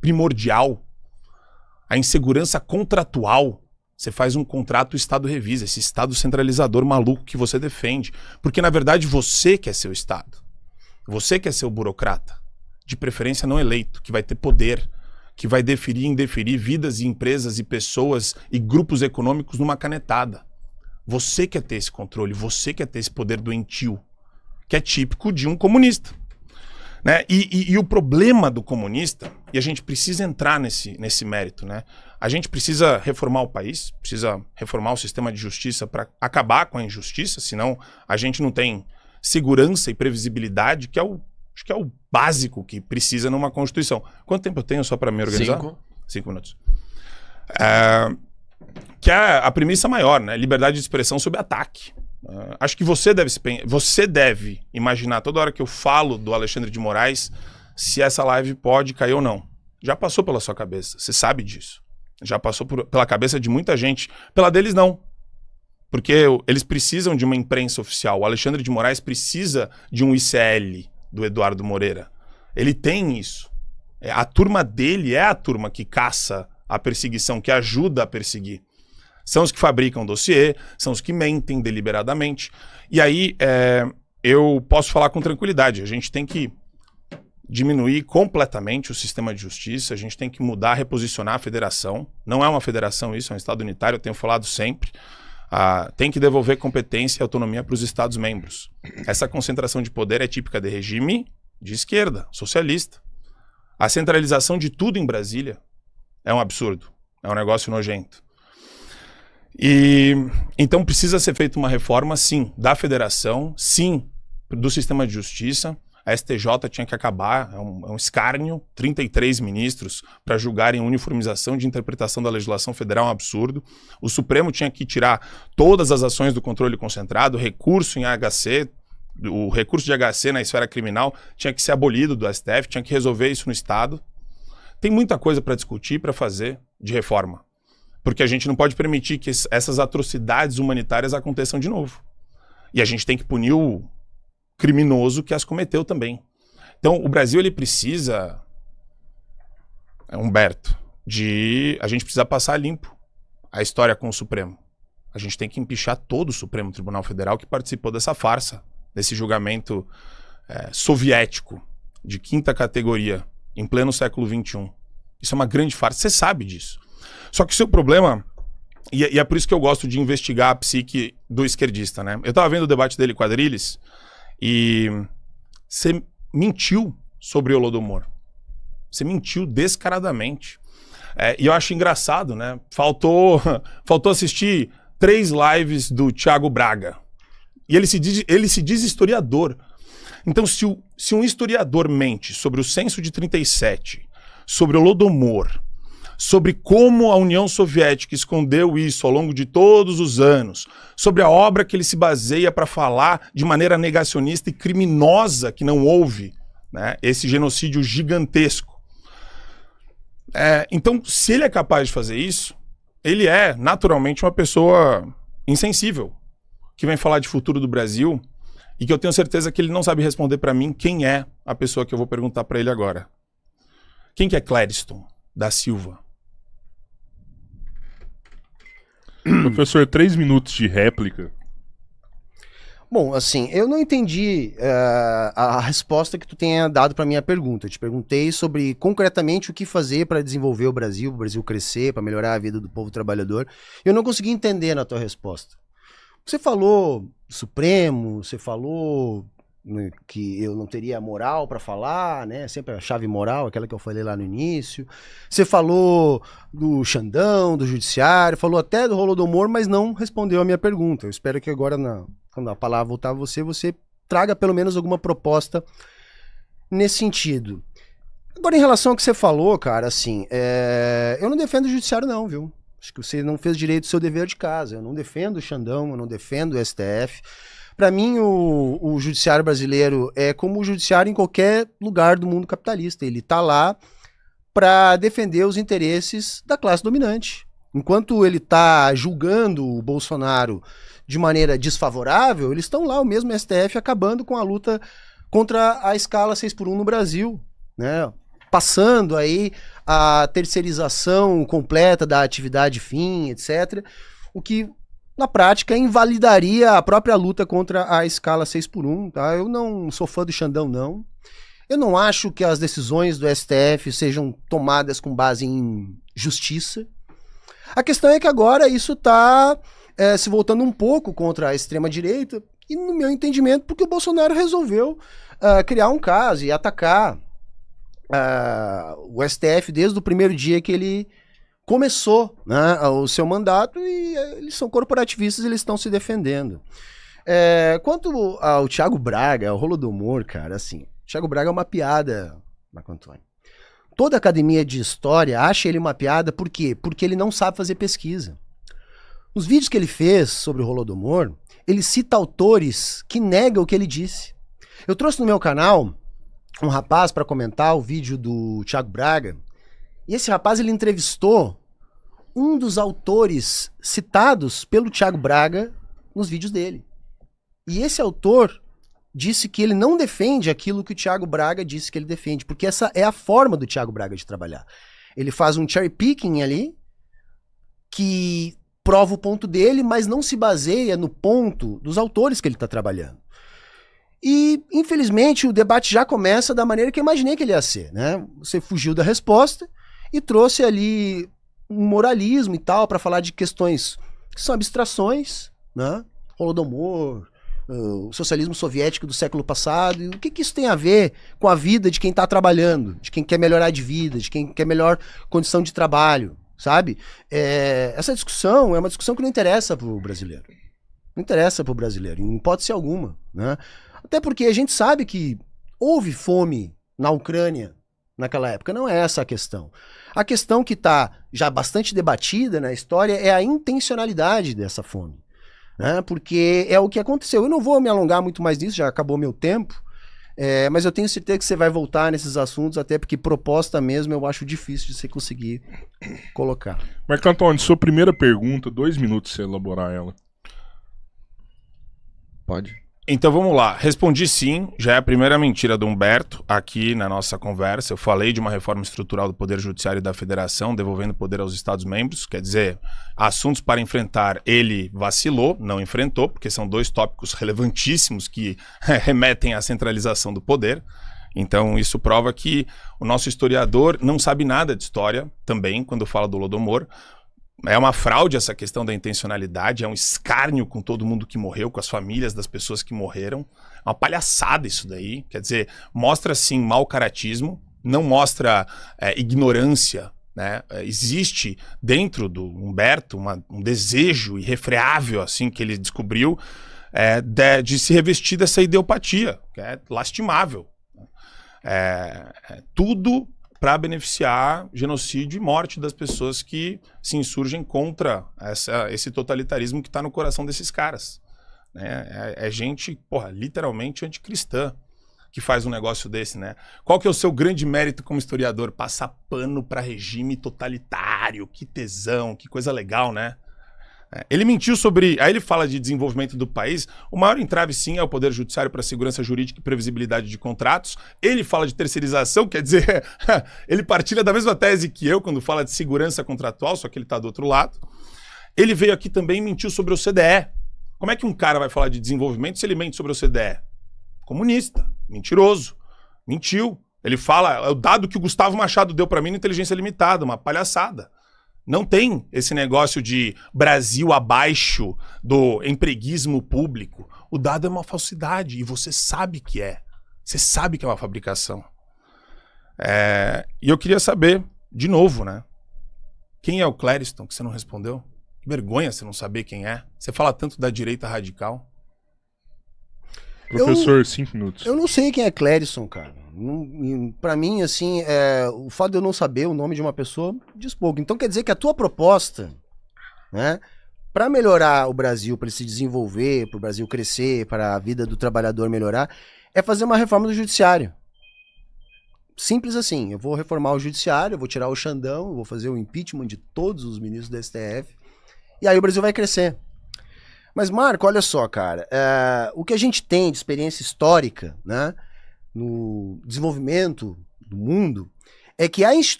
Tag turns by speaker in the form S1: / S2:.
S1: primordial, a insegurança contratual. Você faz um contrato, o Estado revisa, esse Estado centralizador maluco que você defende. Porque, na verdade, você quer ser o Estado. Você quer ser o burocrata, de preferência não eleito, que vai ter poder, que vai definir e indeferir vidas e empresas e pessoas e grupos econômicos numa canetada. Você quer ter esse controle, você quer ter esse poder doentio, que é típico de um comunista. Né? E o problema do comunista, e a gente precisa entrar nesse mérito, né? A gente precisa reformar o país, precisa reformar o sistema de justiça para acabar com a injustiça, senão a gente não tem segurança e previsibilidade, que acho que é o básico que precisa numa Constituição. Quanto tempo eu tenho só para me organizar? 5 minutos. Que é a premissa maior, né? Liberdade de expressão sob ataque. Acho que você deve imaginar toda hora que eu falo do Alexandre de Moraes se essa live pode cair ou não. Já passou pela sua cabeça, você sabe disso. Já passou pela cabeça de muita gente. Pela deles não. Porque eles precisam de uma imprensa oficial. O Alexandre de Moraes precisa de um ICL do Eduardo Moreira. Ele tem isso. A turma dele é a turma que caça a perseguição, que ajuda a perseguir. São os que fabricam dossiê, são os que mentem deliberadamente. E aí eu posso falar com tranquilidade. A gente tem que diminuir completamente o sistema de justiça, a gente tem que mudar, reposicionar a federação. Não é uma federação isso, é um Estado unitário, eu tenho falado sempre. Tem que devolver competência e autonomia para os Estados-membros. Essa concentração de poder é típica de regime de esquerda, socialista. A centralização de tudo em Brasília é um absurdo, é um negócio nojento. E então precisa ser feita uma reforma, sim, da federação, sim, do sistema de justiça. A STJ tinha que acabar, é um escárnio, 33 ministros para julgarem uniformização de interpretação da legislação federal, é um absurdo. O Supremo tinha que tirar todas as ações do controle concentrado, recurso em HC, o recurso de HC na esfera criminal tinha que ser abolido do STF, tinha que resolver isso no Estado. Tem muita coisa para discutir, para fazer de reforma. Porque a gente não pode permitir que essas atrocidades humanitárias aconteçam de novo. E a gente tem que punir o criminoso que as cometeu também. Então, o Brasil, ele precisa, Humberto, a gente precisa passar limpo a história com o Supremo. A gente tem que empichar todo o Supremo Tribunal Federal que participou dessa farsa, desse julgamento soviético de 5ª categoria, em pleno século XXI. Isso é uma grande farsa, você sabe disso. Só que o seu problema, e é por isso que eu gosto de investigar a psique do esquerdista, né? Eu estava vendo o debate dele com a Adriles, e você mentiu sobre o Holodomor. Você mentiu descaradamente. E eu acho engraçado, né? Faltou assistir 3 lives do Thiago Braga. E ele se diz historiador. Então, se um historiador mente sobre o censo de 37, sobre o Holodomor, sobre como a União Soviética escondeu isso ao longo de todos os anos, sobre a obra que ele se baseia para falar de maneira negacionista e criminosa que não houve, né, esse genocídio gigantesco. Então, se ele é capaz de fazer isso, ele é naturalmente uma pessoa insensível, que vem falar de futuro do Brasil e que eu tenho certeza que ele não sabe responder para mim quem é a pessoa que eu vou perguntar para ele agora. Quem que é Clériston da Silva?
S2: Professor, 3 minutos de réplica.
S3: Bom, assim, eu não entendi a resposta que tu tenha dado para minha pergunta. Eu te perguntei sobre concretamente o que fazer para desenvolver o Brasil crescer, para melhorar a vida do povo trabalhador. Eu não consegui entender na tua resposta. Você falou Supremo, você falou que eu não teria moral para falar, né? Sempre a chave moral, aquela que eu falei lá no início. Você falou do Xandão, do Judiciário, falou até do Holodomor, mas não respondeu a minha pergunta. Eu espero que agora, quando a palavra voltar a você traga pelo menos alguma proposta nesse sentido. Agora, em relação ao que você falou, cara, assim, eu não defendo o Judiciário não, viu? Acho que você não fez direito do seu dever de casa. Eu não defendo o Xandão, eu não defendo o STF. Para mim, o judiciário brasileiro é como o judiciário em qualquer lugar do mundo capitalista. Ele está lá para defender os interesses da classe dominante. Enquanto ele está julgando o Bolsonaro de maneira desfavorável, eles estão lá, o mesmo STF, acabando com a luta contra a escala 6x1 no Brasil, né? passando aí a terceirização completa da atividade fim, etc. O que, na prática, invalidaria a própria luta contra a escala 6x1, tá? Eu não sou fã do Xandão, não. Eu não acho que as decisões do STF sejam tomadas com base em justiça. A questão é que agora isso está se voltando um pouco contra a extrema-direita, e no meu entendimento, porque o Bolsonaro resolveu criar um caso e atacar o STF desde o primeiro dia que ele começou, né, o seu mandato, e eles são corporativistas e eles estão se defendendo. Quanto ao Thiago Braga, ao Holodomor, cara, assim, o Thiago Braga é uma piada, Marco Antônio. Toda a academia de história acha ele uma piada, por quê? Porque ele não sabe fazer pesquisa. Nos vídeos que ele fez sobre o Holodomor, ele cita autores que negam o que ele disse. Eu trouxe no meu canal um rapaz para comentar o vídeo do Thiago Braga, e esse rapaz ele entrevistou um dos autores citados pelo Thiago Braga nos vídeos dele. E esse autor disse que ele não defende aquilo que o Thiago Braga disse que ele defende, porque essa é a forma do Thiago Braga de trabalhar. Ele faz um cherry picking ali, que prova o ponto dele, mas não se baseia no ponto dos autores que ele está trabalhando. E, infelizmente, o debate já começa da maneira que eu imaginei que ele ia ser, né? Você fugiu da resposta e trouxe ali um moralismo e tal, para falar de questões que são abstrações, né? Holodomor, o socialismo soviético do século passado, e o que isso tem a ver com a vida de quem está trabalhando, de quem quer melhorar de vida, de quem quer melhor condição de trabalho, sabe? Essa discussão é uma discussão que não interessa pro brasileiro. Não interessa pro brasileiro, em hipótese alguma, né? Até porque a gente sabe que houve fome na Ucrânia naquela época, não é essa a questão. A questão que está já bastante debatida na história é a intencionalidade dessa fome, né? Porque é o que aconteceu. Eu não vou me alongar muito mais nisso, já acabou meu tempo, mas eu tenho certeza que você vai voltar nesses assuntos, até porque proposta mesmo eu acho difícil de você conseguir colocar.
S2: Marco Antônio, sua primeira pergunta, 2 minutos pra você elaborar ela.
S3: Pode.
S1: Então vamos lá, respondi sim, já é a primeira mentira do Humberto aqui na nossa conversa. Eu falei de uma reforma estrutural do Poder Judiciário e da Federação, devolvendo poder aos Estados-membros, quer dizer, assuntos para enfrentar, ele vacilou, não enfrentou, porque são 2 tópicos relevantíssimos que remetem à centralização do poder. Então isso prova que o nosso historiador não sabe nada de história também, quando fala do Holodomor. É uma fraude essa questão da intencionalidade, é um escárnio com todo mundo que morreu, com as famílias das pessoas que morreram. É uma palhaçada isso daí, quer dizer, mostra sim mau caratismo, não mostra ignorância, né? Existe dentro do Humberto um desejo irrefreável assim, que ele descobriu de se revestir dessa ideopatia, que é lastimável. Tudo para beneficiar genocídio e morte das pessoas que se insurgem contra esse totalitarismo que está no coração desses caras. Né? É gente, porra, literalmente anticristã que faz um negócio desse, né? Qual que é o seu grande mérito como historiador? Passar pano para regime totalitário, que tesão, que coisa legal, né? Ele mentiu sobre... Aí ele fala de desenvolvimento do país. O maior entrave, sim, é o Poder Judiciário para segurança jurídica e previsibilidade de contratos. Ele fala de terceirização, quer dizer, ele partilha da mesma tese que eu quando fala de segurança contratual, só que ele está do outro lado. Ele veio aqui também e mentiu sobre o CDE. Como é que um cara vai falar de desenvolvimento se ele mente sobre o CDE? Comunista, mentiroso, mentiu. Ele fala, é o dado que o Gustavo Machado deu para mim na Inteligência Limitada, uma palhaçada. Não tem esse negócio de Brasil abaixo do empreguismo público. O dado é uma falsidade e você sabe que é. Você sabe que é uma fabricação. E eu queria saber, de novo, né? Quem é o Clériston que você não respondeu? Que vergonha você não saber quem é. Você fala tanto da direita radical.
S2: Professor, 5 minutos.
S3: Eu não sei quem é Clériston, cara. Pra mim, assim, o fato de eu não saber o nome de uma pessoa diz pouco. Então quer dizer que a tua proposta, né, para melhorar o Brasil, para ele se desenvolver, para o Brasil crescer, para a vida do trabalhador melhorar, é fazer uma reforma do judiciário. Simples assim. Eu vou reformar o judiciário, eu vou tirar o Xandão, eu vou fazer o impeachment de todos os ministros do STF, e aí o Brasil vai crescer. Mas, Marco, olha só, cara, o que a gente tem de experiência histórica, né, no desenvolvimento do mundo, é que a instituição